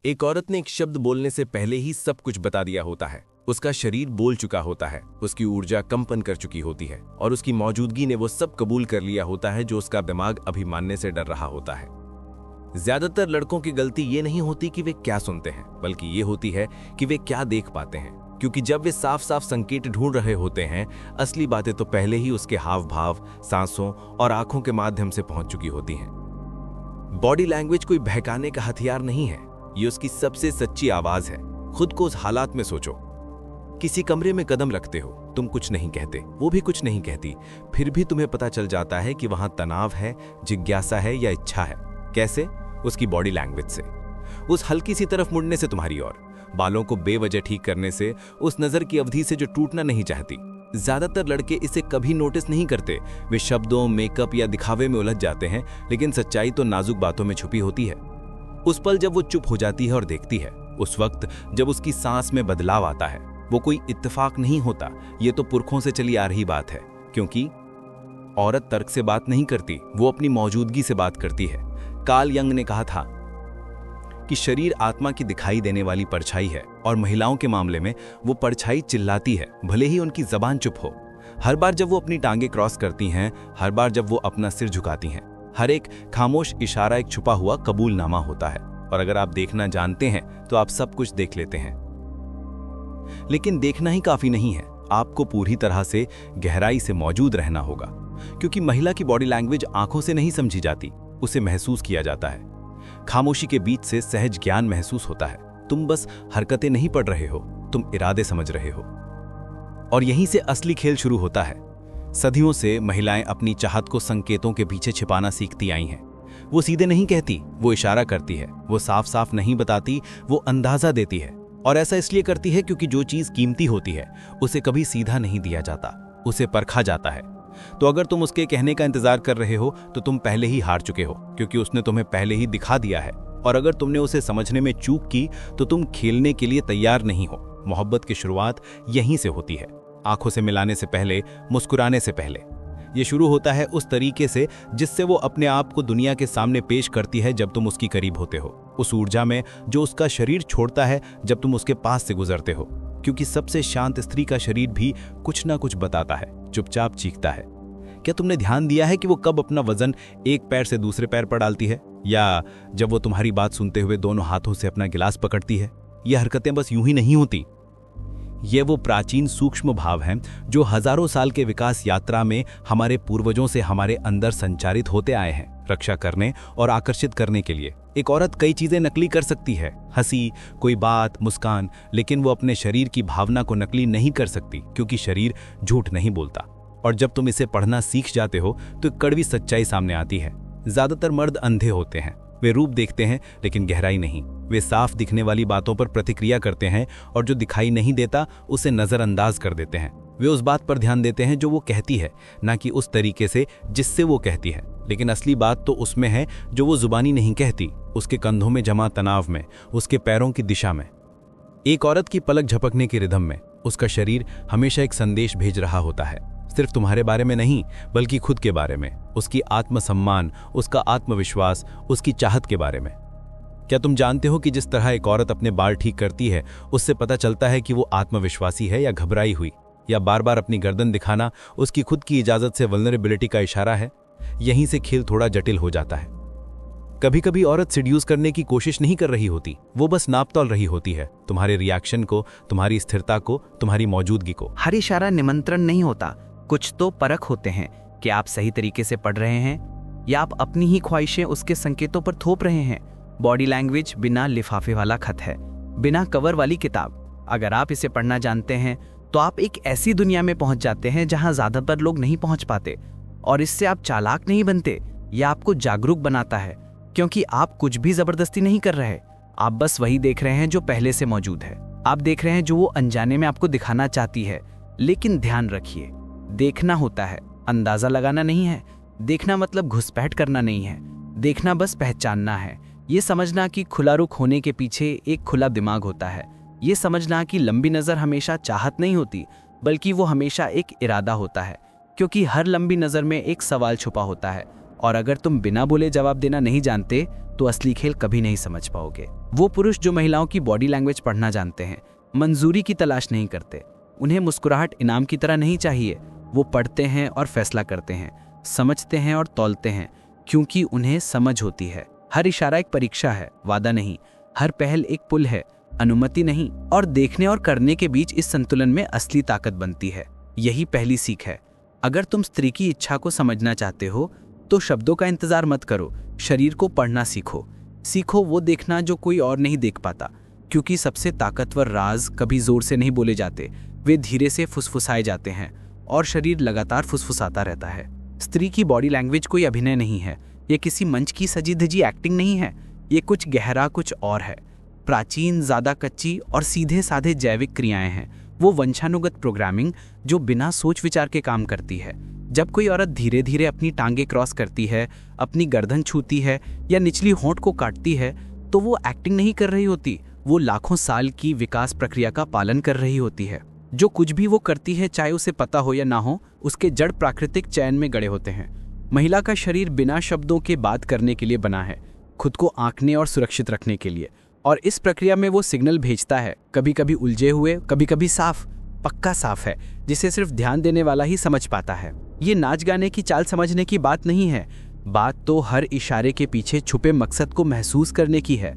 एक औरत ने एक शब्द बोलने से पहले ही सब कुछ बता दिया होता है। उसका शरीर बोल चुका होता है, उसकी ऊर्जा कंपन कर चुकी होती है और उसकी मौजूदगी ने वो सब कबूल कर लिया होता है जो उसका दिमाग अभी मानने से डर रहा होता है। ज्यादातर लड़कों की गलती ये नहीं होती कि वे क्या सुनते हैं, बल्कि ये होती है कि वे क्या देख पाते हैं, क्योंकि जब वे साफ साफ संकेत ढूंढ रहे होते हैं, असली बातें तो पहले ही उसके हाव भाव, सांसों और आंखों के माध्यम से पहुंच चुकी होती हैं। बॉडी लैंग्वेज कोई बहकाने का हथियार नहीं है, ये उसकी सबसे सच्ची आवाज है। खुद को उस हालात में सोचो। किसी कमरे में कदम रखते हो, तुम कुछ नहीं कहते, वो भी कुछ नहीं कहती, फिर भी तुम्हें पता चल जाता है कि वहां तनाव है, जिज्ञासा है या इच्छा है। कैसे? उसकी बॉडी लैंग्वेज से, उस हल्की सी तरफ मुड़ने से तुम्हारी ओर, बालों को बेवजह ठीक करने से, उस नजर की अवधि से जो टूटना नहीं चाहती। ज्यादातर लड़के इसे कभी नोटिस नहीं करते। वे शब्दों, मेकअप या दिखावे में उलझ जाते हैं, लेकिन सच्चाई तो नाजुक बातों में छुपी होती है। उस पल जब वो चुप हो जाती है और देखती है, उस वक्त जब उसकी सांस में बदलाव आता है, वो कोई इत्तेफाक नहीं होता, ये तो पुरखों से चली आ रही बात है। क्योंकि औरत तर्क से बात नहीं करती, वो अपनी मौजूदगी से बात करती है। कार्ल यंग ने कहा था कि शरीर आत्मा की दिखाई देने वाली परछाई है, और महिलाओं के मामले में वो परछाई चिल्लाती है, भले ही उनकी जबान चुप हो। हर बार जब वो अपनी टांगे क्रॉस करती हैं, हर बार जब वो अपना सिर झुकाती हैं, हर एक खामोश इशारा एक छुपा हुआ कबूलनामा होता है। और अगर आप देखना जानते हैं तो आप सब कुछ देख लेते हैं। लेकिन देखना ही काफी नहीं है, आपको पूरी तरह से गहराई से मौजूद रहना होगा, क्योंकि महिला की बॉडी लैंग्वेज आंखों से नहीं समझी जाती, उसे महसूस किया जाता है। खामोशी के बीच से सहज ज्ञान महसूस होता है। तुम बस हरकतें नहीं पढ़ रहे हो, तुम इरादे समझ रहे हो। और यहीं से असली खेल शुरू होता है। सदियों से महिलाएं अपनी चाहत को संकेतों के पीछे छिपाना सीखती आई हैं। वो सीधे नहीं कहती, वो इशारा करती है। वो साफ साफ नहीं बताती, वो अंदाजा देती है। और ऐसा इसलिए करती है क्योंकि जो चीज कीमती होती है उसे कभी सीधा नहीं दिया जाता, उसे परखा जाता है। तो अगर तुम उसके कहने का इंतजार कर रहे हो तो तुम पहले ही हार चुके हो, क्योंकि उसने तुम्हें पहले ही दिखा दिया है। और अगर तुमने उसे समझने में चूक की तो तुम खेलने के लिए तैयार नहीं हो। मोहब्बत की शुरुआत यहीं से होती है, आंखों से मिलाने से पहले, मुस्कुराने से पहले। ये शुरू होता है उस तरीके से जिससे वो अपने आप को दुनिया के सामने पेश करती है जब तुम उसकी करीब होते हो, उस ऊर्जा में जो उसका शरीर छोड़ता है जब तुम उसके पास से गुजरते हो। क्योंकि सबसे शांत स्त्री का शरीर भी कुछ ना कुछ बताता है, चुपचाप चीखता है। क्या तुमने ध्यान दिया है कि वो कब अपना वजन एक पैर से दूसरे पैर पर डालती है, या जब वो तुम्हारी बात सुनते हुए दोनों हाथों से अपना गिलास पकड़ती है? ये हरकतें बस यूं ही नहीं होती। ये वो प्राचीन सूक्ष्म भाव हैं जो हजारों साल के विकास यात्रा में हमारे पूर्वजों से हमारे अंदर संचारित होते आए हैं, रक्षा करने और आकर्षित करने के लिए। एक औरत कई चीजें नकली कर सकती है, हंसी, कोई बात, मुस्कान, लेकिन वो अपने शरीर की भावना को नकली नहीं कर सकती, क्योंकि शरीर झूठ नहीं बोलता। और जब तुम इसे पढ़ना सीख जाते हो तो एक कड़वी सच्चाई सामने आती है। ज्यादातर मर्द अंधे होते हैं, वे रूप देखते हैं लेकिन गहराई नहीं। वे साफ दिखने वाली बातों पर प्रतिक्रिया करते हैं और जो दिखाई नहीं देता उसे नजरअंदाज कर देते हैं। वे उस बात पर ध्यान देते हैं जो वो कहती है, ना कि उस तरीके से जिससे वो कहती है। लेकिन असली बात तो उसमें है जो वो जुबानी नहीं कहती, उसके कंधों में जमा तनाव में, उसके पैरों की दिशा में। एक औरत की पलक झपकने की रिदम में उसका शरीर हमेशा एक संदेश भेज रहा होता है, सिर्फ तुम्हारे बारे में नहीं, बल्कि खुद के बारे में, उसकी आत्मसम्मान, उसका आत्मविश्वास, उसकी चाहत के बारे में। क्या तुम जानते हो कि जिस तरह एक औरत अपने बाल ठीक करती है, उससे पता चलता है कि वो आत्मविश्वासी है या घबराई हुई? या बार बार अपनी गर्दन दिखाना उसकी खुद की इजाजत से वल्नरेबिलिटी का इशारा है? यहीं से खेल थोड़ा जटिल हो जाता है। कभी कभी औरत सिड्यूस करने की कोशिश नहीं कर रही होती, वो बस नाप तौल रही होती है, तुम्हारे रिएक्शन को, तुम्हारी स्थिरता को, तुम्हारी मौजूदगी को। हर इशारा निमंत्रण नहीं होता, कुछ तो परख होते हैं कि आप सही तरीके से पढ़ रहे हैं या आप अपनी ही ख्वाहिशें उसके संकेतों पर थोप रहे हैं। बॉडी लैंग्वेज बिना लिफाफे वाला खत है, बिना कवर वाली किताब। अगर आप इसे पढ़ना जानते हैं तो आप एक ऐसी दुनिया में पहुंच जाते हैं जहां ज्यादातर लोग नहीं पहुंच पाते। और इससे आप चालाक नहीं बनते, यह आपको जागरूक बनाता है, क्योंकि आप कुछ भी जबरदस्ती नहीं कर रहे। आप बस वही देख रहे हैं जो पहले से मौजूद है। आप देख रहे हैं जो वो अनजाने में आपको दिखाना चाहती है। लेकिन ध्यान रखिए, देखना होता है, अंदाजा लगाना नहीं है। देखना मतलब घुसपैठ करना नहीं है, देखना बस पहचानना है। ये समझना कि खुला रुख होने के पीछे एक खुला दिमाग होता है। ये समझना कि लंबी नज़र हमेशा चाहत नहीं होती, बल्कि वो हमेशा एक इरादा होता है, क्योंकि हर लंबी नज़र में एक सवाल छुपा होता है। और अगर तुम बिना बोले जवाब देना नहीं जानते तो असली खेल कभी नहीं समझ पाओगे। वो पुरुष जो महिलाओं की बॉडी लैंग्वेज पढ़ना जानते हैं, मंजूरी की तलाश नहीं करते, उन्हें मुस्कुराहट इनाम की तरह नहीं चाहिए। वो पढ़ते हैं और फैसला करते हैं, समझते हैं और तौलते हैं, क्योंकि उन्हें समझ होती है। हर इशारा एक परीक्षा है, वादा नहीं। हर पहल एक पुल है, अनुमति नहीं। और देखने और करने के बीच इस संतुलन में असली ताकत बनती है। यही पहली सीख है। अगर तुम स्त्री की इच्छा को समझना चाहते हो तो शब्दों का इंतजार मत करो, शरीर को पढ़ना सीखो। सीखो वो देखना जो कोई और नहीं देख पाता, क्योंकि सबसे ताकतवर राज कभी जोर से नहीं बोले जाते, वे धीरे से फुसफुसाए जाते हैं, और शरीर लगातार फुसफुसाता रहता है। स्त्री की बॉडी लैंग्वेज कोई अभिनय नहीं है, ये किसी मंच की सजी धजी एक्टिंग नहीं है। ये कुछ गहरा, कुछ और है। प्राचीन, ज़्यादा कच्ची और सीधे साधे जैविक क्रियाएं हैं। वो वंशानुगत प्रोग्रामिंग जो बिना सोच विचार के काम करती है। जब कोई औरत धीरे धीरे अपनी टांगे क्रॉस करती है, अपनी गर्दन छूती है या निचली होंठ को काटती है, तो वो एक्टिंग नहीं कर रही होती, वो लाखों साल की विकास प्रक्रिया का पालन कर रही होती है। जो कुछ भी वो करती है, चाहे उसे पता हो या ना हो, उसके जड़ प्राकृतिक चयन में गड़े होते हैं। महिला का शरीर बिना शब्दों के बात करने के लिए बना है, खुद को आंकने और सुरक्षित रखने के लिए। और इस प्रक्रिया में वो सिग्नल भेजता है, कभी कभी उलझे हुए, कभी कभी साफ, पक्का साफ है, जिसे सिर्फ ध्यान देने वाला ही समझ पाता है। ये नाच गाने की चाल समझने की बात नहीं है, बात तो हर इशारे के पीछे छुपे मकसद को महसूस करने की है।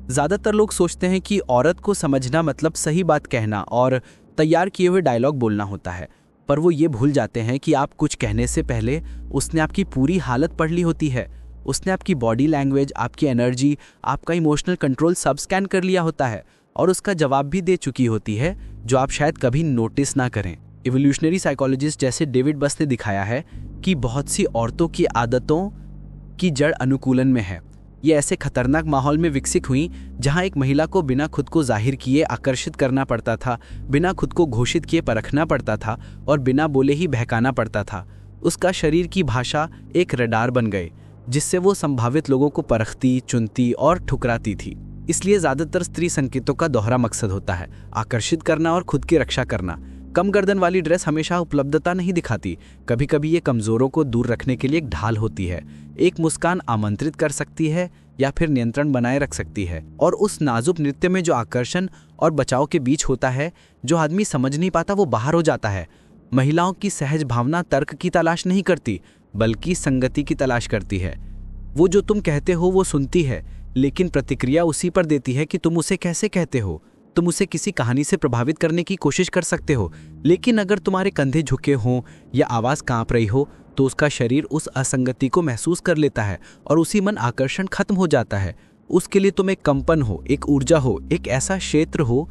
ज्यादातर लोग सोचते हैं कि औरत को समझना मतलब सही बात कहना और तैयार किए हुए डायलॉग बोलना होता है, पर वो ये भूल जाते हैं कि आप कुछ कहने से पहले उसने आपकी पूरी हालत पढ़ ली होती है। उसने आपकी बॉडी लैंग्वेज, आपकी एनर्जी, आपका इमोशनल कंट्रोल सब स्कैन कर लिया होता है, और उसका जवाब भी दे चुकी होती है, जो आप शायद कभी नोटिस ना करें। इवोल्यूशनरी साइकोलॉजिस्ट जैसे डेविड बस ने दिखाया है कि बहुत सी औरतों की आदतों की जड़ अनुकूलन में है। ये ऐसे खतरनाक माहौल में विकसित हुई जहां एक महिला को बिना खुद को जाहिर किए आकर्षित करना पड़ता था, बिना खुद को घोषित किए परखना पड़ता था, और बिना बोले ही बहकाना पड़ता था। उसका शरीर की भाषा एक रडार बन गए, जिससे वो संभावित लोगों को परखती, चुनती और ठुकराती थी। इसलिए ज्यादातर स्त्री संकेतों का दोहरा मकसद होता है, आकर्षित करना और खुद की रक्षा करना। कम गर्दन वाली ड्रेस हमेशा उपलब्धता नहीं दिखाती, कभी कभी ये कमजोरों को दूर रखने के लिए एक ढाल होती है। एक मुस्कान आमंत्रित कर सकती है या फिर नियंत्रण बनाए रख सकती है। और उस नाजुक नृत्य में जो आकर्षण और बचाव के बीच होता है, जो आदमी समझ नहीं पाता, वो बाहर हो जाता है। महिलाओं की सहज भावना तर्क की तलाश नहीं करती, बल्कि संगति की तलाश करती है। वो जो तुम कहते हो वो सुनती है, लेकिन प्रतिक्रिया उसी पर देती है कि तुम उसे कैसे कहते हो। तुम उसे किसी कहानी से प्रभावित करने की कोशिश कर सकते हो, लेकिन अगर तुम्हारे कंधे झुके हों या आवाज़ कांप रही हो, तो उसका शरीर उस असंगति को महसूस कर लेता है और उसी मन आकर्षण खत्म हो जाता है। उसके लिए तुम एक कंपन हो, एक ऊर्जा हो, एक ऐसा क्षेत्र हो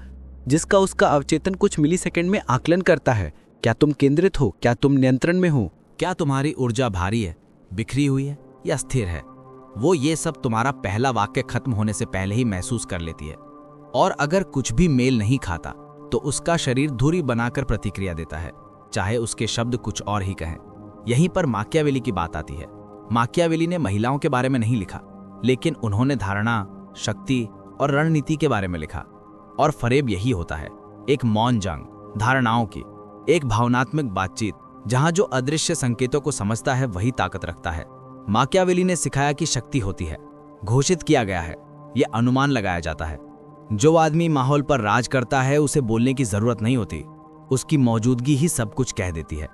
जिसका उसका अवचेतन कुछ मिलीसेकंड में आकलन करता है। क्या तुम केंद्रित हो? क्या तुम नियंत्रण में हो? क्या तुम्हारी ऊर्जा भारी है, बिखरी हुई है या स्थिर है? वो ये सब तुम्हारा पहला वाक्य खत्म होने से पहले ही महसूस कर लेती है। और अगर कुछ भी मेल नहीं खाता तो उसका शरीर धुरी बनाकर प्रतिक्रिया देता है, चाहे उसके शब्द कुछ और ही कहें। यहीं पर माकियावेली की बात आती है। माकियावेली ने महिलाओं के बारे में नहीं लिखा, लेकिन उन्होंने धारणा, शक्ति और रणनीति के बारे में लिखा। और फरेब यही होता है, एक मौन जंग धारणाओं की, एक भावनात्मक बातचीत जहां जो अदृश्य संकेतों को समझता है वही ताकत रखता है। माकियावेली ने सिखाया कि शक्ति होती है, घोषित किया गया है, यह अनुमान लगाया जाता है। जो आदमी माहौल पर राज करता है उसे बोलने की जरूरत नहीं होती, उसकी मौजूदगी ही सब कुछ कह देती है।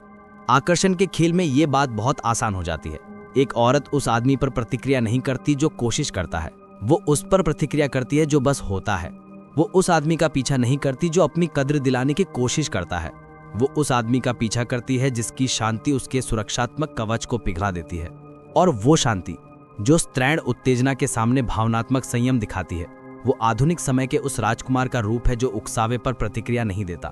आकर्षण के खेल में ये बात बहुत आसान हो जाती है। एक औरत उस आदमी पर प्रतिक्रिया नहीं करती जो कोशिश करता है, वो उस पर प्रतिक्रिया करती है जो बस होता है। वो उस आदमी का पीछा नहीं करती जो अपनी कद्र दिलाने की कोशिश करता है, वो उस आदमी का पीछा करती है जिसकी शांति उसके सुरक्षात्मक कवच को पिघला देती है। और वो शांति जो स्त्रैण उत्तेजना के सामने भावनात्मक संयम दिखाती है, वो आधुनिक समय के उस राजकुमार का रूप है जो उकसावे पर प्रतिक्रिया नहीं देता।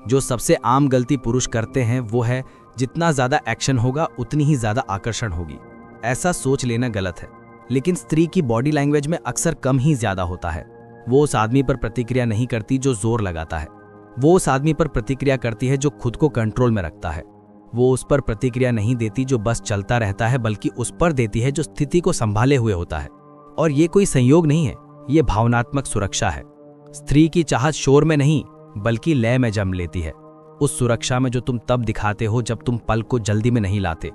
जो सबसे आम गलती पुरुष करते हैं वो है, जितना ज्यादा एक्शन होगा उतनी ही ज्यादा आकर्षण होगी। ऐसा सोच लेना गलत है, लेकिन स्त्री की बॉडी लैंग्वेज में अक्सर कम ही ज्यादा होता है। वो उस आदमी पर प्रतिक्रिया नहीं करती जो जोर लगाता है, वो उस आदमी पर प्रतिक्रिया करती है जो खुद को कंट्रोल में रखता है। वो उस पर प्रतिक्रिया नहीं देती जो बस चलता रहता है, बल्कि उस पर देती है जो स्थिति को संभाले हुए होता है। और ये कोई संयोग नहीं है, ये भावनात्मक सुरक्षा है। स्त्री की चाहत शोर में नहीं बल्कि लय में जन्म लेती है। उस सुरक्षा में जो तुम तब दिखाते हो जब तुम पल को जल्दी में नहीं लाते,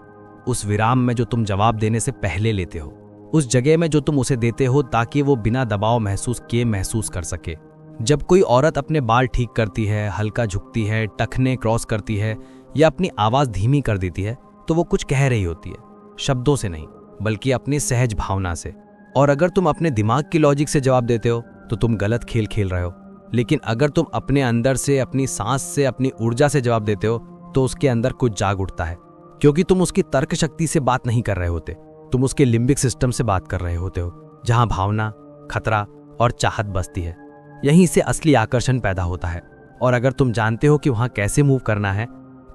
उस विराम में जो तुम जवाब देने से पहले लेते हो, उस जगह में जो तुम उसे देते हो, ताकि वो बिना दबाव महसूस किए महसूस कर सके। जब कोई औरत अपने बाल ठीक करती है, हल्का झुकती है, टखने क्रॉस करती है या अपनी आवाज धीमी कर देती है, तो वो कुछ कह रही होती है, शब्दों से नहीं बल्कि अपनी सहज भावना से। और अगर तुम अपने दिमाग की लॉजिक से जवाब देते हो तो तुम गलत खेल खेल रहे हो। लेकिन अगर तुम अपने अंदर से, अपनी सांस से, अपनी ऊर्जा से जवाब देते हो तो उसके अंदर कुछ जाग उठता है, क्योंकि तुम उसकी तर्क शक्ति से बात नहीं कर रहे होते, तुम उसके लिम्बिक सिस्टम से बात कर रहे होते हो, जहां भावना, खतरा और चाहत बसती है। यहीं से असली आकर्षण पैदा होता है। और अगर तुम जानते हो कि वहां कैसे मूव करना है,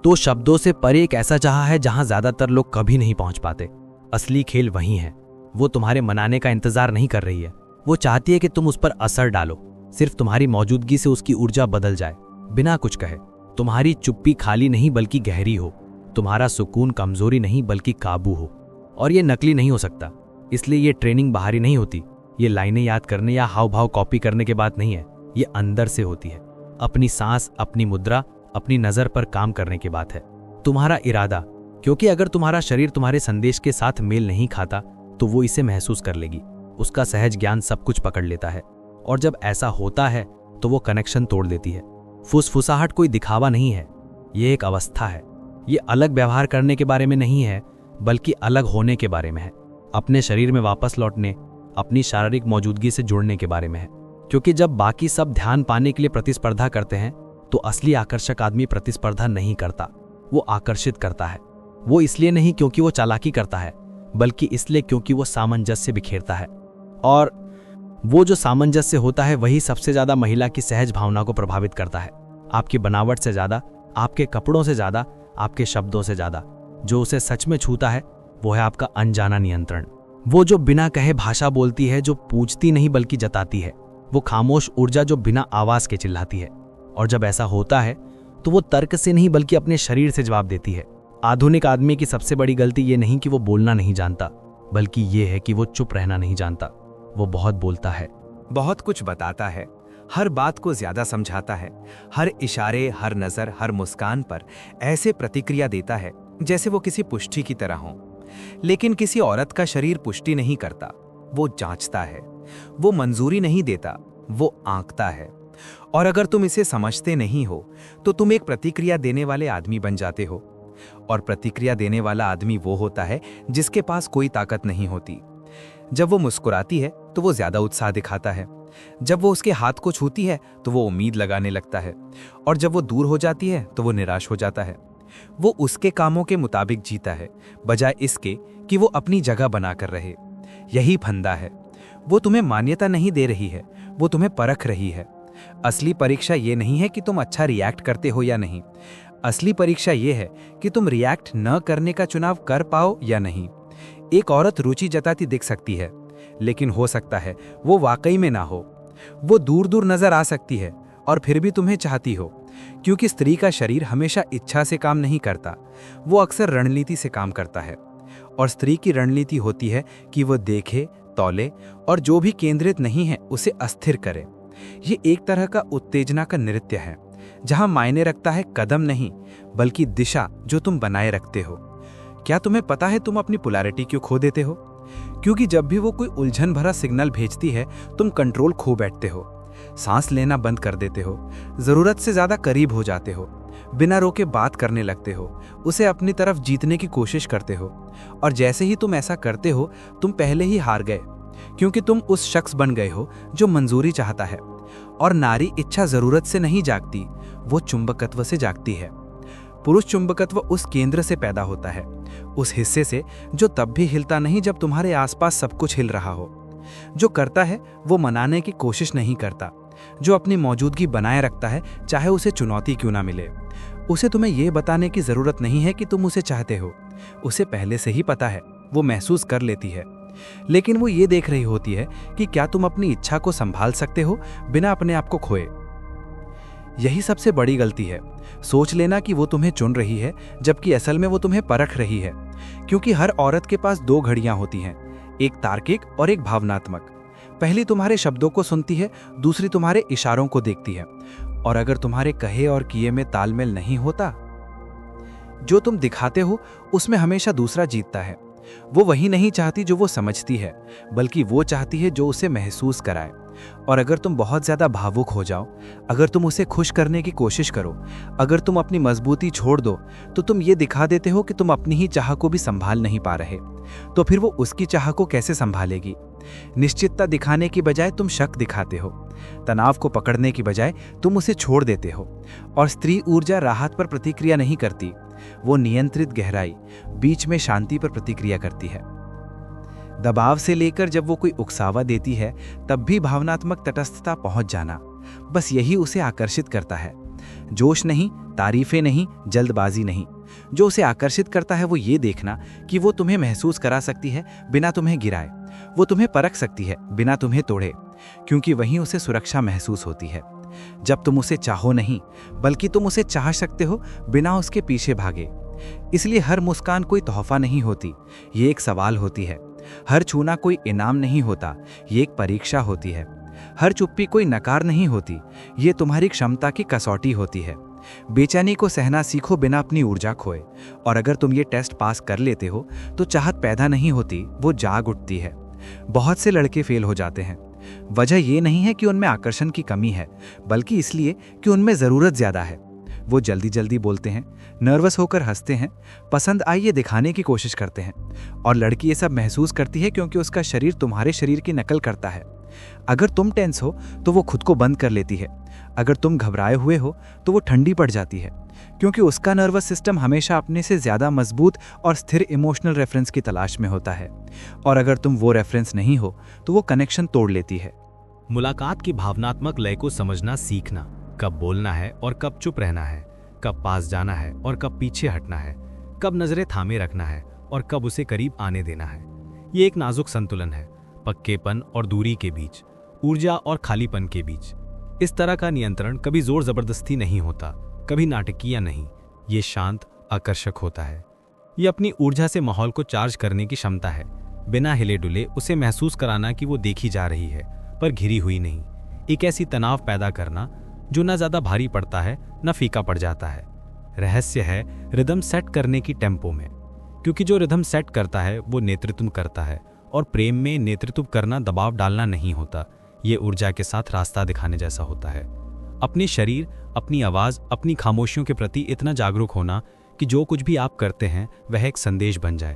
तो शब्दों से परे एक ऐसा चाह है जहां ज्यादातर लोग कभी नहीं पहुंच पाते। असली खेल वहीं है। वो तुम्हारे मनाने का इंतजार नहीं कर रही है, वो चाहती है कि तुम उस पर असर डालो, सिर्फ तुम्हारी मौजूदगी से उसकी ऊर्जा बदल जाए, बिना कुछ कहे। तुम्हारी चुप्पी खाली नहीं बल्कि गहरी हो, तुम्हारा सुकून कमजोरी नहीं बल्कि काबू हो। और ये नकली नहीं हो सकता, इसलिए ये ट्रेनिंग बाहरी नहीं होती, ये लाइनें याद करने या हाव भाव कॉपी करने के बात नहीं है, ये अंदर से होती है। अपनी सांस, अपनी मुद्रा, अपनी नजर पर काम करने की बात है। तुम्हारा इरादा, क्योंकि अगर तुम्हारा शरीर तुम्हारे संदेश के साथ मेल नहीं खाता तो वो इसे महसूस कर लेगी। उसका सहज ज्ञान सब कुछ पकड़ लेता है, और जब ऐसा होता है तो वो कनेक्शन तोड़ देती है। फुसफुसाहट कोई दिखावा नहीं है, ये एक अवस्था है। ये अलग व्यवहार करने के बारे में नहीं है, बल्कि अलग होने के बारे में है। अपने शरीर में वापस लौटने, अपनी शारीरिक मौजूदगी से जुड़ने के बारे में है। क्योंकि जब बाकी सब ध्यान पाने के लिए प्रतिस्पर्धा करते हैं तो असली आकर्षक आदमी प्रतिस्पर्धा नहीं करता, वो आकर्षित करता है। वो इसलिए नहीं क्योंकि वो चालाकी करता है, बल्कि इसलिए क्योंकि वो सामंजस्य बिखेरता है। और वो जो सामंजस्य होता है वही सबसे ज्यादा महिला की सहज भावना को प्रभावित करता है। आपकी बनावट से ज्यादा, आपके कपड़ों से ज्यादा, आपके शब्दों से ज्यादा जो उसे सच में छूता है वो है आपका अनजाना नियंत्रण। वो जो बिना कहे भाषा बोलती है, जो पूछती नहीं बल्कि जताती है। वो खामोश ऊर्जा जो बिना आवाज के चिल्लाती है। और जब ऐसा होता है तो वो तर्क से नहीं बल्कि अपने शरीर से जवाब देती है। आधुनिक आदमी की सबसे बड़ी गलती ये नहीं कि वो बोलना नहीं जानता, बल्कि ये है कि वो चुप रहना नहीं जानता। वो बहुत बोलता है, बहुत कुछ बताता है, हर बात को ज्यादा समझाता है, हर इशारे, हर नजर, हर मुस्कान पर ऐसे प्रतिक्रिया देता है जैसे वो किसी पुष्टि की तरह हो। लेकिन किसी औरत का शरीर पुष्टि नहीं करता, वो जांचता है। वो मंजूरी नहीं देता, वो आंकता है। और अगर तुम इसे समझते नहीं हो तो तुम एक प्रतिक्रिया देने वाले आदमी बन जाते हो। और प्रतिक्रिया देने वाला आदमी वो होता है जिसके पास कोई ताकत नहीं होती। जब वो मुस्कुराती है तो वो ज्यादा उत्साह दिखाता है, जब वो उसके हाथ को छूती है तो वो उम्मीद लगाने लगता है, और जब वो दूर हो जाती है तो वो निराश हो जाता है। वो उसके कामों के मुताबिक जीता है, बजाय इसके कि वो अपनी जगह बनाकर रहे। यही फंदा है। वो तुम्हें मान्यता नहीं दे रही है, वो तुम्हें परख रही है। असली परीक्षा ये नहीं है कि तुम अच्छा रिएक्ट करते हो या नहीं। असली परीक्षा ये है कि तुम रिएक्ट न करने का चुनाव कर पाओ या नहीं। एक औरत रुचि जताती दिख सकती है, लेकिन हो सकता है वो वाकई में ना हो। वो दूर दूर नजर आ सकती है और फिर भी तुम्हें चाहती हो, क्योंकि स्त्री का शरीर हमेशा इच्छा से काम नहीं करता, वो अक्सर रणनीति से काम करता है। और स्त्री की रणनीति होती है कि वो देखे, तौले और जो भी केंद्रित नहीं है उसे अस्थिर करे। ये एक तरह का उत्तेजना का नृत्य है, जहां मायने रखता है कदम नहीं बल्कि दिशा जो तुम बनाए रखते हो। क्या तुम्हें पता है तुम अपनी पोलैरिटी क्यों खो देते हो? क्योंकि जब भी वो कोई उलझन भरा सिग्नल भेजती है तुम कंट्रोल खो बैठते हो, सांस लेना बंद कर देते हो, जरूरत से ज्यादा करीब हो जाते हो, बिना रोके बात करने लगते हो, उसे अपनी तरफ जीतने की कोशिश करते हो। और जैसे ही तुम ऐसा करते हो तुम पहले ही हार गए, क्योंकि तुम उस शख्स बन गए हो जो मंजूरी चाहता है। और नारी इच्छा जरूरत से नहीं जागती, वो चुंबकत्व से जागती है। पुरुष चुंबकत्व उस केंद्र से पैदा होता है, उस हिस्से से जो तब भी हिलता नहीं जब तुम्हारे आसपास सब कुछ हिल रहा हो। जो करता है वो मनाने की कोशिश नहीं करता, जो अपनी मौजूदगी बनाए रखता है चाहे उसे चुनौती क्यों ना मिले। उसे तुम्हें यह बताने की जरूरत नहीं है कि तुम उसे चाहते हो, उसे पहले से ही पता है, वो महसूस कर लेती है। लेकिन वो ये देख रही होती है कि क्या तुम अपनी इच्छा को संभाल सकते हो बिना अपने आप को खोए। यही सबसे बड़ी गलती है, सोच लेना कि वो तुम्हें चुन रही है जबकि असल में वो तुम्हें परख रही है। क्योंकि हर औरत के पास दो घड़ियां होती हैं, एक तार्किक और एक भावनात्मक। पहली तुम्हारे शब्दों को सुनती है, दूसरी तुम्हारे इशारों को देखती है। और अगर तुम्हारे कहे और किए में तालमेल नहीं होता, जो तुम दिखाते हो उसमें हमेशा दूसरा जीतता है। वो वही नहीं चाहती जो वो समझती है, बल्कि वो चाहती है जो उसे महसूस कराए। और अगर तुम बहुत ज़्यादा भावुक हो जाओ, अगर तुम उसे खुश करने की कोशिश करो, अगर तुम अपनी मजबूती छोड़ दो, तो तुम ये दिखा देते हो कि तुम अपनी ही चाह को भी संभाल नहीं पा रहे। तो फिर वो उसकी चाह को कैसे संभालेगी? निश्चितता दिखाने की बजाय तुम शक दिखाते हो, तनाव को पकड़ने की बजाय तुम उसे छोड़ देते हो। और स्त्री ऊर्जा राहत पर प्रतिक्रिया नहीं करती, वो नियंत्रित गहराई, बीच में शांति पर प्रतिक्रिया करती है। दबाव से लेकर जब वो कोई उकसावा देती है, तब भी भावनात्मक तटस्थता पहुंच जाना, बस यही उसे आकर्षित करता है। जोश नहीं, तारीफें नहीं, जल्दबाजी नहीं। जो उसे आकर्षित करता है वो ये देखना कि वो तुम्हें महसूस करा सकती है बिना तुम्हें गिराए, वो तुम्हें परख सकती है बिना तुम्हें तोड़े, क्योंकि वहीं उसे सुरक्षा महसूस होती है। जब तुम उसे चाहो नहीं, बल्कि तुम उसे चाह सकते हो बिना उसके पीछे भागे। इसलिए हर मुस्कान कोई तोहफा नहीं होती, ये एक सवाल होती है। हर छूना कोई इनाम नहीं होता, ये एक परीक्षा होती है। हर चुप्पी कोई नकार नहीं होती, ये तुम्हारी क्षमता की कसौटी होती है। बेचैनी को सहना सीखो बिना अपनी ऊर्जा खोए, और अगर तुम ये टेस्ट पास कर लेते हो तो चाहत पैदा नहीं होती, वो जाग उठती है। बहुत से लड़के फेल हो जाते हैं। वजह ये नहीं है कि उनमें आकर्षण की कमी है, बल्कि इसलिए कि उनमें ज़रूरत ज़्यादा है। वो जल्दी जल्दी बोलते हैं, नर्वस होकर हंसते हैं, पसंद आई ये दिखाने की कोशिश करते हैं। और लड़की ये सब महसूस करती है क्योंकि उसका शरीर तुम्हारे शरीर की नकल करता है। अगर तुम टेंस हो तो वो खुद को बंद कर लेती है, अगर तुम घबराए हुए हो तो वो ठंडी पड़ जाती है, क्योंकि उसका नर्वस सिस्टम हमेशा अपने से ज़्यादा मजबूत और स्थिर इमोशनल रेफरेंस की तलाश में होता है। और अगर तुम वो रेफरेंस नहीं हो तो वो कनेक्शन तोड़ लेती है। मुलाकात की भावनात्मक लय को समझना सीखना, कब बोलना है और कब चुप रहना है, कब पास जाना है और कब पीछे हटना है, कब नजरें थामे रखना है और कब उसे करीब आने देना है। ये एक नाजुक संतुलन है, पक्केपन और दूरी के बीच, ऊर्जा और खालीपन के बीच। इस तरह का नियंत्रण कभी जोर जबरदस्ती नहीं होता, कभी नाटकीय नहीं, ये शांत, आकर्षक होता है। ये अपनी ऊर्जा से माहौल को चार्ज करने की क्षमता है, बिना हिले डुले उसे महसूस कराना कि वो देखी जा रही है पर घिरी हुई नहीं। एक ऐसी तनाव पैदा करना जो न ज्यादा भारी पड़ता है न फीका पड़ जाता है। रहस्य है रिदम सेट करने की टेम्पो में, क्योंकि जो रिदम सेट करता है वो नेतृत्व करता है, और प्रेम में नेतृत्व करना दबाव डालना नहीं होता, ये ऊर्जा के साथ रास्ता दिखाने जैसा होता है। अपने शरीर, अपनी आवाज, अपनी खामोशियों के प्रति इतना जागरूक होना कि जो कुछ भी आप करते हैं वह एक संदेश बन जाए।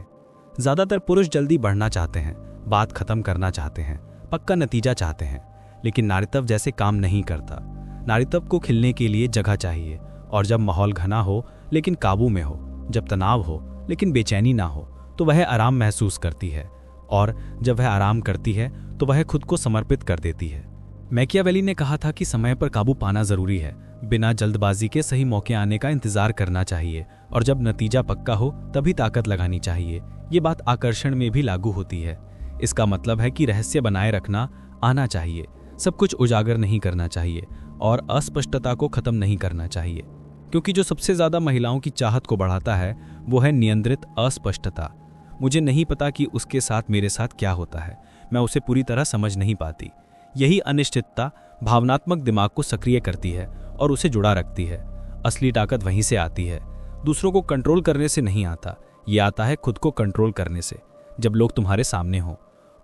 ज्यादातर पुरुष जल्दी बढ़ना चाहते हैं, बात खत्म करना चाहते हैं, पक्का नतीजा चाहते हैं, लेकिन नारीत्व जैसे काम नहीं करता। नारीत्व को खिलने के लिए जगह चाहिए, और जब माहौल घना हो लेकिन काबू में हो, जब तनाव हो लेकिन बेचैनी ना हो, तो वह आराम महसूस करती है, और जब वह आराम करती है तो वह खुद को समर्पित कर देती है। मैकियावेली ने कहा था कि समय पर काबू पाना जरूरी है, बिना जल्दबाजी के सही मौके आने का इंतजार करना चाहिए, और जब नतीजा पक्का हो तभी ताकत लगानी चाहिए। ये बात आकर्षण में भी लागू होती है। इसका मतलब है कि रहस्य बनाए रखना आना चाहिए, सब कुछ उजागर नहीं करना चाहिए, और अस्पष्टता को खत्म नहीं करना चाहिए, क्योंकि जो सबसे ज्यादा महिलाओं की चाहत को बढ़ाता है वो है नियंत्रित अस्पष्टता। मुझे नहीं पता कि उसके साथ मेरे साथ क्या होता है, मैं उसे पूरी तरह समझ नहीं पाती। यही अनिश्चितता भावनात्मक दिमाग को सक्रिय करती है और उसे जुड़ा रखती है। असली ताकत वहीं से आती है, दूसरों को कंट्रोल करने से नहीं आता, ये आता है खुद को कंट्रोल करने से। जब लोग तुम्हारे सामने हो,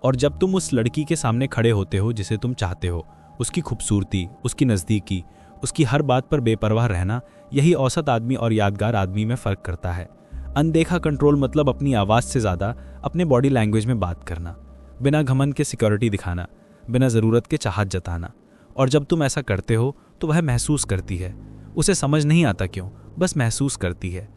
और जब तुम उस लड़की के सामने खड़े होते हो जिसे तुम चाहते हो, उसकी खूबसूरती, उसकी नज़दीकी, उसकी हर बात पर बेपरवाह रहना, यही औसत आदमी और यादगार आदमी में फ़र्क करता है। अनदेखा कंट्रोल मतलब अपनी आवाज़ से ज़्यादा अपने बॉडी लैंग्वेज में बात करना, बिना घमंड के सिक्योरिटी दिखाना, बिना ज़रूरत के चाहत जताना। और जब तुम ऐसा करते हो तो वह महसूस करती है, उसे समझ नहीं आता क्यों, बस महसूस करती है।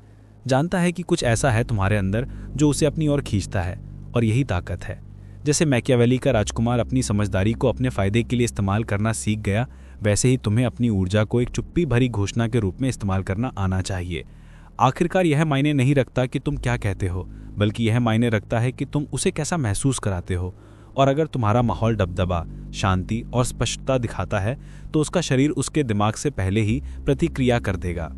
जानता है कि कुछ ऐसा है तुम्हारे अंदर जो उसे अपनी ओर खींचता है, और यही ताकत है। जैसे मैकियावेली का राजकुमार अपनी समझदारी को अपने फायदे के लिए इस्तेमाल करना सीख गया, वैसे ही तुम्हें अपनी ऊर्जा को एक चुप्पी भरी घोषणा के रूप में इस्तेमाल करना आना चाहिए। आखिरकार यह मायने नहीं रखता कि तुम क्या कहते हो, बल्कि यह मायने रखता है कि तुम उसे कैसा महसूस कराते हो। और अगर तुम्हारा माहौल दबदबा, शांति और स्पष्टता दिखाता है तो उसका शरीर उसके दिमाग से पहले ही प्रतिक्रिया कर देगा।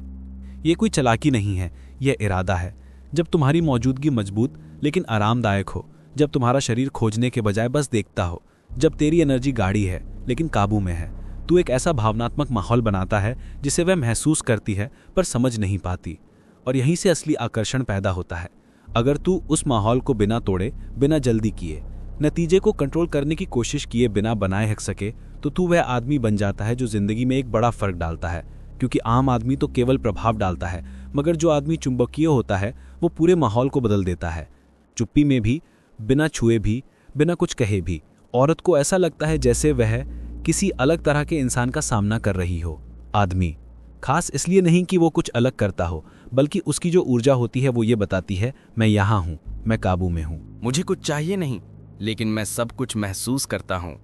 ये कोई चालाकी नहीं है, यह इरादा है। जब तुम्हारी मौजूदगी मजबूत लेकिन आरामदायक हो, जब तुम्हारा शरीर खोजने के बजाय बस देखता हो, जब तेरी एनर्जी गाढ़ी है लेकिन काबू में है, तू एक ऐसा भावनात्मक माहौल बनाता है जिसे वह महसूस करती है पर समझ नहीं पाती। और यहीं से असली आकर्षण पैदा होता है। अगर तू उस माहौल को बिना तोड़े, बिना जल्दी किए, नतीजे को कंट्रोल करने की कोशिश किए बिना बनाए रख सके, तो तू वह आदमी बन जाता है जो जिंदगी में एक बड़ा फर्क डालता है। क्योंकि आम आदमी तो केवल प्रभाव डालता है, मगर जो आदमी चुंबकीय होता है वो पूरे माहौल को बदल देता है। चुप्पी में भी, बिना छुए भी, बिना कुछ कहे भी, औरत को ऐसा लगता है जैसे वह किसी अलग तरह के इंसान का सामना कर रही हो। आदमी खास इसलिए नहीं कि वो कुछ अलग करता हो, बल्कि उसकी जो ऊर्जा होती है वो ये बताती है, मैं यहाँ हूँ, मैं काबू में हूँ। मुझे कुछ चाहिए नहीं, लेकिन मैं सब कुछ महसूस करता हूँ।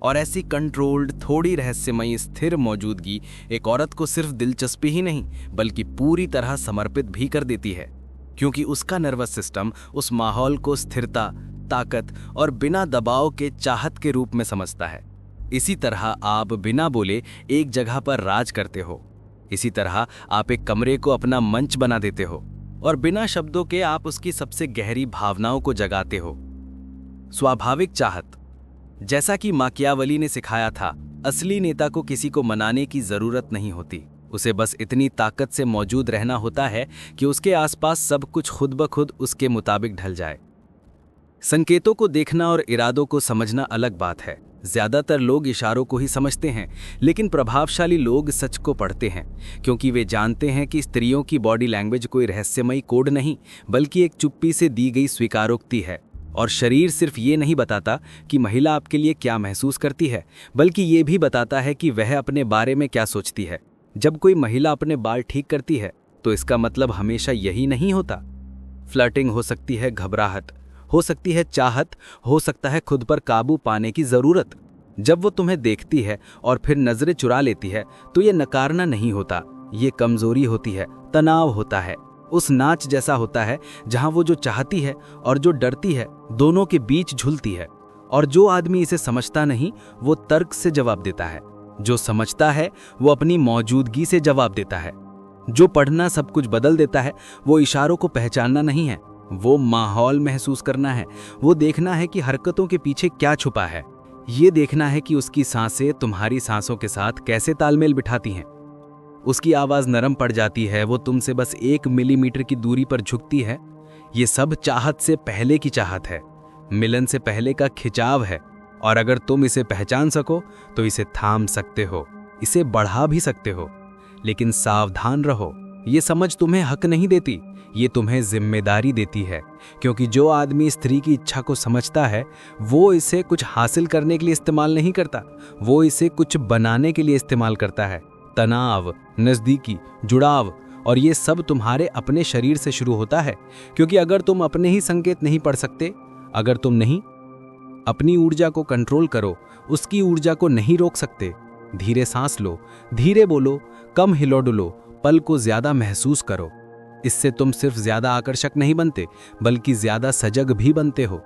और ऐसी कंट्रोल्ड, थोड़ी रहस्यमयी, स्थिर मौजूदगी एक औरत को सिर्फ दिलचस्पी ही नहीं बल्कि पूरी तरह समर्पित भी कर देती है, क्योंकि उसका नर्वस सिस्टम उस माहौल को स्थिरता, ताकत और बिना दबाव के चाहत के रूप में समझता है। इसी तरह आप बिना बोले एक जगह पर राज करते हो। इसी तरह आप एक कमरे को अपना मंच बना देते हो और बिना शब्दों के आप उसकी सबसे गहरी भावनाओं को जगाते हो। स्वाभाविक चाहत, जैसा कि माकियावेली ने सिखाया था, असली नेता को किसी को मनाने की जरूरत नहीं होती। उसे बस इतनी ताकत से मौजूद रहना होता है कि उसके आसपास सब कुछ खुद ब खुद उसके मुताबिक ढल जाए। संकेतों को देखना और इरादों को समझना अलग बात है। ज्यादातर लोग इशारों को ही समझते हैं, लेकिन प्रभावशाली लोग सच को पढ़ते हैं, क्योंकि वे जानते हैं कि स्त्रियों की बॉडी लैंग्वेज कोई रहस्यमयी कोड नहीं, बल्कि एक चुप्पी से दी गई स्वीकारोक्ति है। और शरीर सिर्फ ये नहीं बताता कि महिला आपके लिए क्या महसूस करती है, बल्कि ये भी बताता है कि वह अपने बारे में क्या सोचती है। जब कोई महिला अपने बाल ठीक करती है, तो इसका मतलब हमेशा यही नहीं होता। फ्लर्टिंग हो सकती है घबराहट, हो सकती है चाहत, हो सकता है खुद पर काबू पाने की जरूरत। जब वो तुम्हें देखती है और फिर नजरें चुरा लेती है, तो ये नकारना नहीं होता, ये कमजोरी होती है, तनाव होता है। उस नाच जैसा होता है जहां वो जो चाहती है और जो डरती है दोनों के बीच झूलती है। और जो आदमी इसे समझता नहीं, वो तर्क से जवाब देता है। जो समझता है वो अपनी मौजूदगी से जवाब देता है। जो पढ़ना सब कुछ बदल देता है, वो इशारों को पहचानना नहीं है, वो माहौल महसूस करना है। वो देखना है कि हरकतों के पीछे क्या छुपा है। ये देखना है कि उसकी सांसें तुम्हारी सांसों के साथ कैसे तालमेल बिठाती हैं। उसकी आवाज नरम पड़ जाती है, वो तुमसे बस 1 मिलीमीटर की दूरी पर झुकती है। ये सब चाहत से पहले की चाहत है, मिलन से पहले का खिंचाव है। और अगर तुम इसे पहचान सको तो इसे थाम सकते हो, इसे बढ़ा भी सकते हो। लेकिन सावधान रहो, ये समझ तुम्हें हक नहीं देती, ये तुम्हें जिम्मेदारी देती है। क्योंकि जो आदमी स्त्री की इच्छा को समझता है, वो इसे कुछ हासिल करने के लिए इस्तेमाल नहीं करता, वो इसे कुछ बनाने के लिए इस्तेमाल करता है। तनाव, नजदीकी, जुड़ाव, और ये सब तुम्हारे अपने शरीर से शुरू होता है। क्योंकि अगर तुम अपने ही संकेत नहीं पढ़ सकते, अगर तुम नहीं अपनी ऊर्जा को कंट्रोल करो, उसकी ऊर्जा को नहीं रोक सकते, धीरे सांस लो, धीरे बोलो, कम हिलो डुलो, पल को ज्यादा महसूस करो। इससे तुम सिर्फ ज्यादा आकर्षक नहीं बनते, बल्कि ज्यादा सजग भी बनते हो।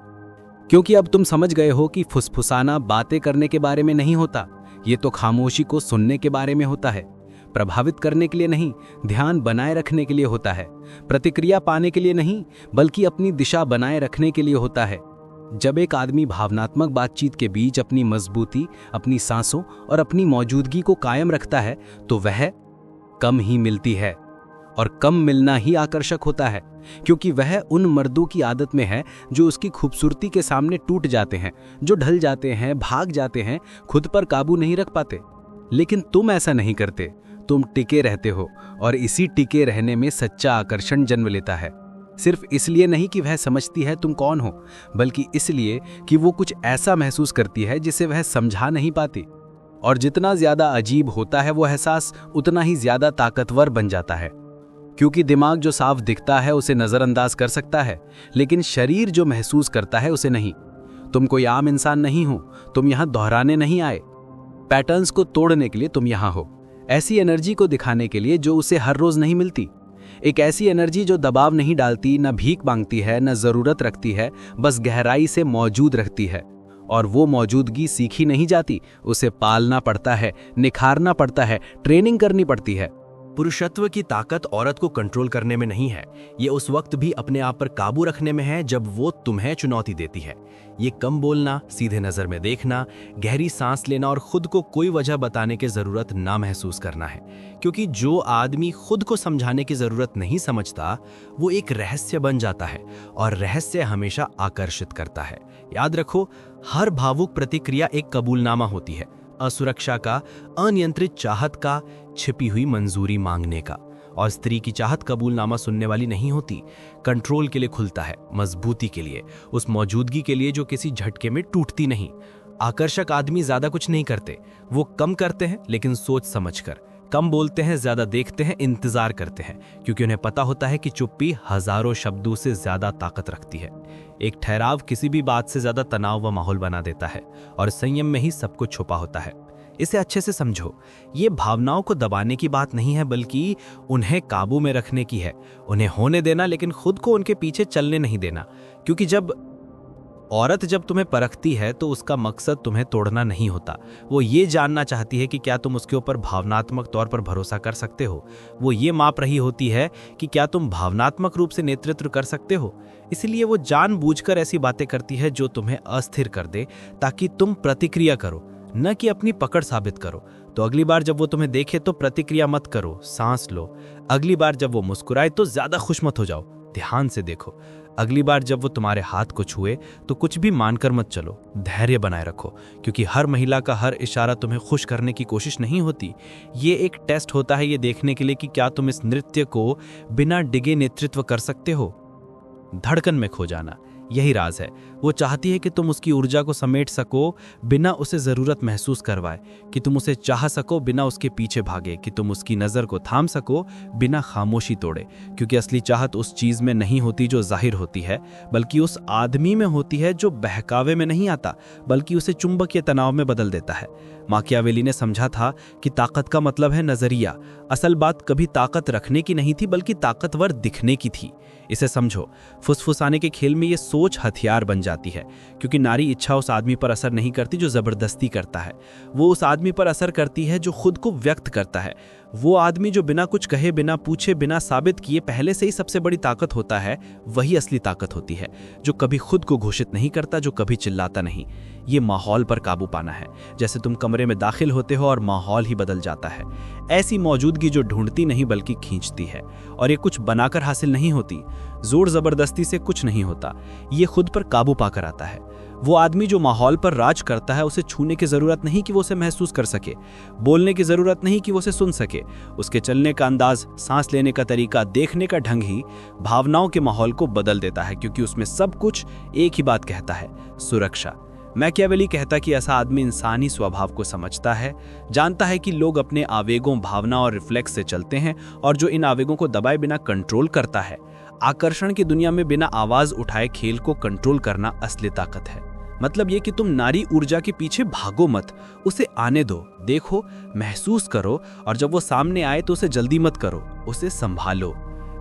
क्योंकि अब तुम समझ गए हो कि फुसफुसाना बातें करने के बारे में नहीं होता, ये तो खामोशी को सुनने के बारे में होता है। प्रभावित करने के लिए नहीं, ध्यान बनाए रखने के लिए होता है। प्रतिक्रिया पाने के लिए नहीं, बल्कि अपनी दिशा बनाए रखने के लिए होता है। जब एक आदमी भावनात्मक बातचीत के बीच अपनी मजबूती, अपनी सांसों और अपनी मौजूदगी को कायम रखता है, तो वह कम ही मिलती है। और कम मिलना ही आकर्षक होता है, क्योंकि वह उन मर्दों की आदत में है जो उसकी खूबसूरती के सामने टूट जाते हैं, जो ढल जाते हैं, भाग जाते हैं, खुद पर काबू नहीं रख पाते। लेकिन तुम ऐसा नहीं करते, तुम टिके रहते हो, और इसी टिके रहने में सच्चा आकर्षण जन्म लेता है। सिर्फ इसलिए नहीं कि वह समझती है तुम कौन हो, बल्कि इसलिए कि वो कुछ ऐसा महसूस करती है जिसे वह समझा नहीं पाती। और जितना ज्यादा अजीब होता है वो एहसास, उतना ही ज्यादा ताकतवर बन जाता है। क्योंकि दिमाग जो साफ दिखता है उसे नजरअंदाज कर सकता है, लेकिन शरीर जो महसूस करता है उसे नहीं। तुम कोई आम इंसान नहीं हो, तुम यहां दोहराने नहीं आए। पैटर्न्स को तोड़ने के लिए तुम यहां हो, ऐसी एनर्जी को दिखाने के लिए जो उसे हर रोज नहीं मिलती। एक ऐसी एनर्जी जो दबाव नहीं डालती, न भीख मांगती है, न जरूरत रखती है, बस गहराई से मौजूद रखती है। और वो मौजूदगी सीखी नहीं जाती, उसे पालना पड़ता है, निखारना पड़ता है, ट्रेनिंग करनी पड़ती है। पुरुषत्व की ताकत औरत को कंट्रोल करने में नहीं है, ये उस वक्त भी अपने आप पर काबू रखने में है जब वो तुम्हें चुनौती देती है। ये कम बोलना, सीधे नजर में देखना, गहरी सांस लेना और खुद को कोई वजह बताने की जरूरत ना महसूस करना है। क्योंकि जो आदमी खुद को समझाने की जरूरत नहीं समझता, वो एक रहस्य बन जाता है और रहस्य हमेशा आकर्षित करता है। याद रखो, हर भावुक प्रतिक्रिया एक कबूलनामा होती है, असुरक्षा का, अनियंत्रित चाहत का, छिपी हुई मंजूरी मांगने का। और स्त्री की चाहत कबूलनामा सुनने वाली नहीं होती, कंट्रोल के लिए खुलता है, मजबूती के लिए, उस मौजूदगी के लिए जो किसी झटके में टूटती नहीं। आकर्षक आदमी ज्यादा कुछ नहीं करते, वो कम करते हैं लेकिन सोच समझकर, कम बोलते हैं, ज्यादा देखते हैं, इंतजार करते हैं, क्योंकि उन्हें पता होता है कि चुप्पी हजारों शब्दों से ज्यादा ताकत रखती है। एक ठहराव किसी भी बात से ज्यादा तनाव व माहौल बना देता है और संयम में ही सब कुछ छुपा होता है। इसे अच्छे से समझो, ये भावनाओं को दबाने की बात नहीं है, बल्कि उन्हें काबू में रखने की है। उन्हें होने देना, लेकिन खुद को उनके पीछे चलने नहीं देना। क्योंकि जब औरत तुम्हें परखती है तो उसका मकसद तुम्हें तोड़ना नहीं होता, वो ये जानना चाहती है कि क्या तुम उसके ऊपर भावनात्मक तौर पर भरोसा कर सकते हो। वो ये माप रही होती है कि क्या तुम भावनात्मक रूप से नेतृत्व कर सकते हो। इसलिए वो जानबूझकर ऐसी बातें करती है जो तुम्हें अस्थिर कर दे, ताकि तुम प्रतिक्रिया करो, न कि अपनी पकड़ साबित करो। तो अगली बार जब वो तुम्हें देखे तो प्रतिक्रिया मत करो, सांस लो। अगली बार जब वो मुस्कुराए तो ज्यादा खुश मत हो जाओ, ध्यान से देखो। अगली बार जब वो तुम्हारे हाथ को छुए तो कुछ भी मानकर मत चलो, धैर्य बनाए रखो। क्योंकि हर महिला का हर इशारा तुम्हें खुश करने की कोशिश नहीं होती। ये एक टेस्ट होता है, ये देखने के लिए कि क्या तुम इस नृत्य को बिना डिगे नेतृत्व कर सकते हो। धड़कन में खो जाना, यही राज है। वो चाहती है कि तुम उसकी ऊर्जा को समेट सको बिना उसे जरूरत महसूस करवाए, कि तुम उसे चाह सको बिना उसके पीछे भागे, कि तुम उसकी नजर को थाम सको बिना खामोशी तोड़े। क्योंकि असली चाहत उस चीज में नहीं होती जो जाहिर होती है, बल्कि उस आदमी में होती है जो बहकावे में नहीं आता, बल्कि उसे चुंबकीय तनाव में बदल देता है। माकियावेली ने समझा था कि ताकत का मतलब है नजरिया। असल बात कभी ताकत रखने की नहीं थी, बल्कि ताकतवर दिखने की थी। इसे समझो, फुसफुसाने के खेल में ये सोच हथियार बन जाती है। क्योंकि नारी इच्छा उस आदमी पर असर नहीं करती जो जबरदस्ती करता है, वो उस आदमी पर असर करती है जो खुद को व्यक्त करता है। वो आदमी जो बिना कुछ कहे, बिना पूछे, बिना साबित किए पहले से ही सबसे बड़ी ताकत होता है, वही असली ताकत होती है। जो कभी खुद को घोषित नहीं करता, जो कभी चिल्लाता नहीं। ये माहौल पर काबू पाना है। जैसे तुम कमरे में दाखिल होते हो और माहौल ही बदल जाता है। ऐसी मौजूदगी जो ढूंढती नहीं बल्कि खींचती है। और ये कुछ बनाकर हासिल नहीं होती, जोर जबरदस्ती से कुछ नहीं होता, ये खुद पर काबू पाकर आता है। वो आदमी जो माहौल पर राज करता है, उसे छूने की जरूरत नहीं कि वो उसे महसूस कर सके, बोलने की जरूरत नहीं कि वो उसे सुन सके। उसके चलने का अंदाज, सांस लेने का तरीका, देखने का ढंग ही भावनाओं के माहौल को बदल देता है। क्योंकि उसमें सब कुछ एक ही बात कहता है, सुरक्षा। मैकियावेली कहता कि ऐसा आदमी इंसानी स्वभाव को समझता है, जानता है कि लोग अपने आवेगों, भावना और रिफ्लेक्स से चलते हैं, और जो इन आवेगों को दबाए बिना कंट्रोल करता है। आकर्षण की दुनिया में बिना आवाज उठाए खेल को कंट्रोल करना असली ताकत है। मतलब ये कि तुम नारी ऊर्जा के पीछे भागो मत, उसे आने दो, देखो, महसूस करो, और जब वो सामने आए तो उसे जल्दी मत करो, उसे संभालो।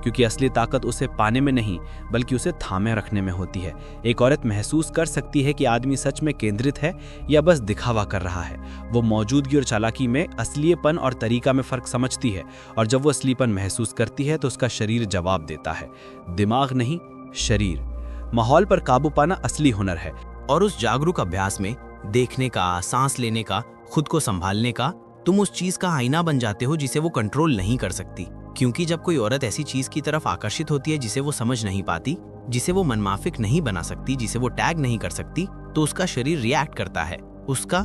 क्योंकि असली ताकत उसे पाने में नहीं, बल्कि उसे थामे रखने में होती है। एक औरत महसूस कर सकती है कि आदमी सच में केंद्रित है या बस दिखावा कर रहा है। वो मौजूदगी और चालाकी में असलीपन और तरीका में फर्क समझती है। और जब वो असलीपन महसूस करती है तो उसका शरीर जवाब देता है, दिमाग नहीं, शरीर। माहौल पर काबू पाना असली हुनर है। और उस जागरूक अभ्यास में देखने का, सांस लेने का, खुद को संभालने का, तुम उस चीज का आईना बन जाते हो जिसे वो कंट्रोल नहीं कर सकती। क्योंकि जब कोई औरत ऐसी चीज की तरफ आकर्षित होती है जिसे वो समझ नहीं पाती, जिसे वो मनमाफिक नहीं बना सकती, जिसे वो टैग नहीं कर सकती, तो उसका शरीर रिएक्ट करता है, उसका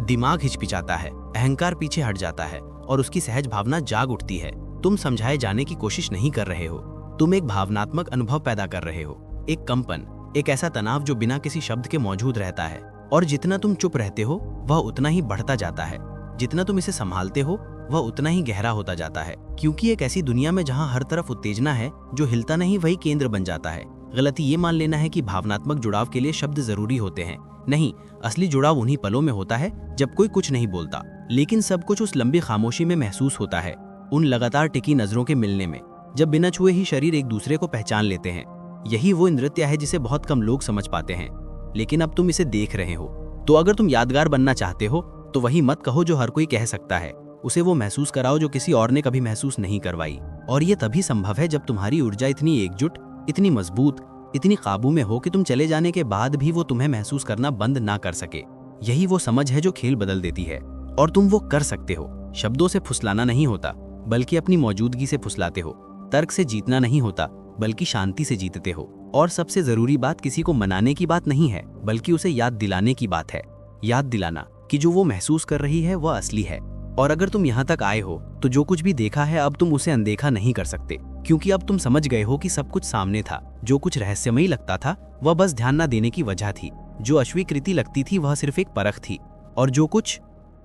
दिमाग हिचपिचाता है, अहंकार पीछे हट जाता है और उसकी सहज भावना जाग उठती है। तुम समझाए जाने की कोशिश नहीं कर रहे हो, तुम एक भावनात्मक अनुभव पैदा कर रहे हो, एक कंपन, एक ऐसा तनाव जो बिना किसी शब्द के मौजूद रहता है। और जितना तुम चुप रहते हो वह उतना ही बढ़ता जाता है, जितना तुम इसे संभालते हो वह उतना ही गहरा होता जाता है। क्योंकि एक ऐसी दुनिया में जहां हर तरफ उत्तेजना है, जो हिलता नहीं वही केंद्र बन जाता है। गलती ये मान लेना है कि भावनात्मक जुड़ाव के लिए शब्द जरूरी होते हैं। नहीं, असली जुड़ाव उन्हीं पलों में होता है जब कोई कुछ नहीं बोलता, लेकिन सब कुछ उस लंबी खामोशी में महसूस होता है, उन लगातार टिकी नजरों के मिलने में, जब बिना छुए ही शरीर एक दूसरे को पहचान लेते हैं। यही वो नृत्य है जिसे बहुत कम लोग समझ पाते हैं, लेकिन अब तुम इसे देख रहे हो। तो अगर तुम यादगार बनना चाहते हो तो वही मत कहो जो हर कोई कह सकता है, उसे वो महसूस कराओ जो किसी और ने कभी महसूस नहीं करवाई। और ये तभी संभव है जब तुम्हारी ऊर्जा इतनी एकजुट, इतनी मजबूत, इतनी काबू में हो कि तुम चले जाने के बाद भी वो तुम्हें महसूस करना बंद ना कर सके। यही वो समझ है जो खेल बदल देती है, और तुम वो कर सकते हो। शब्दों से फुसलाना नहीं होता, बल्कि अपनी मौजूदगी से फुसलाते हो। तर्क से जीतना नहीं होता, बल्कि शांति से जीतते हो। और सबसे जरूरी बात किसी को मनाने की बात नहीं है, बल्कि उसे याद दिलाने की बात है। याद दिलाना कि जो वो महसूस कर रही है वह असली है। और अगर तुम यहाँ तक आए हो तो जो कुछ भी देखा है अब तुम उसे अनदेखा नहीं कर सकते, क्योंकि अब तुम समझ गए हो कि सब कुछ सामने था। जो कुछ रहस्यमयी लगता था वह बस ध्यान न देने की वजह थी, जो अस्वीकृति लगती थी वह सिर्फ एक परख थी, और जो कुछ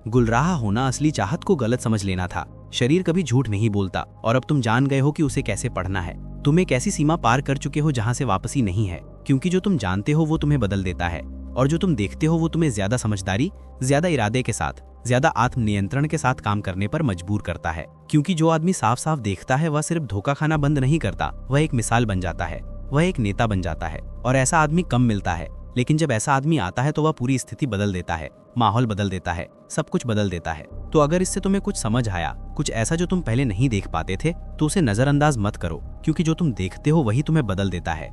गुलराहा होना असली चाहत को गलत समझ लेना था। शरीर कभी झूठ नहीं बोलता, और अब तुम जान गए हो कि उसे कैसे पढ़ना है। तुम एक ऐसी सीमा पार कर चुके हो जहां से वापसी नहीं है, क्योंकि जो तुम जानते हो वो तुम्हें बदल देता है, और जो तुम देखते हो वो तुम्हें ज्यादा समझदारी, ज्यादा इरादे के साथ, ज्यादा आत्मनियंत्रण के साथ काम करने पर मजबूर करता है। क्योंकि जो आदमी साफ साफ देखता है वह सिर्फ धोखा खाना बंद नहीं करता, वह एक मिसाल बन जाता है, वह एक नेता बन जाता है। और ऐसा आदमी कम मिलता है, लेकिन जब ऐसा आदमी आता है तो वह पूरी स्थिति बदल देता है, माहौल बदल देता है, सब कुछ बदल देता है। तो अगर इससे तुम्हें कुछ समझ आया, कुछ ऐसा जो तुम पहले नहीं देख पाते थे, तो उसे नजरअंदाज मत करो, क्योंकि जो तुम देखते हो वही तुम्हें बदल देता है।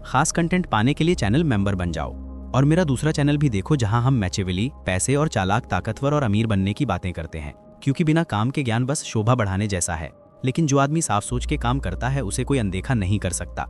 खास कंटेंट पाने के लिए चैनल मेंबर बन जाओ, और मेरा दूसरा चैनल भी देखो जहां हम मैचेवली, पैसे और चालाक, ताकतवर और अमीर बनने की बातें करते हैं। क्योंकि बिना काम के ज्ञान बस शोभा बढ़ाने जैसा है, लेकिन जो आदमी साफ सोच के काम करता है उसे कोई अनदेखा नहीं कर सकता।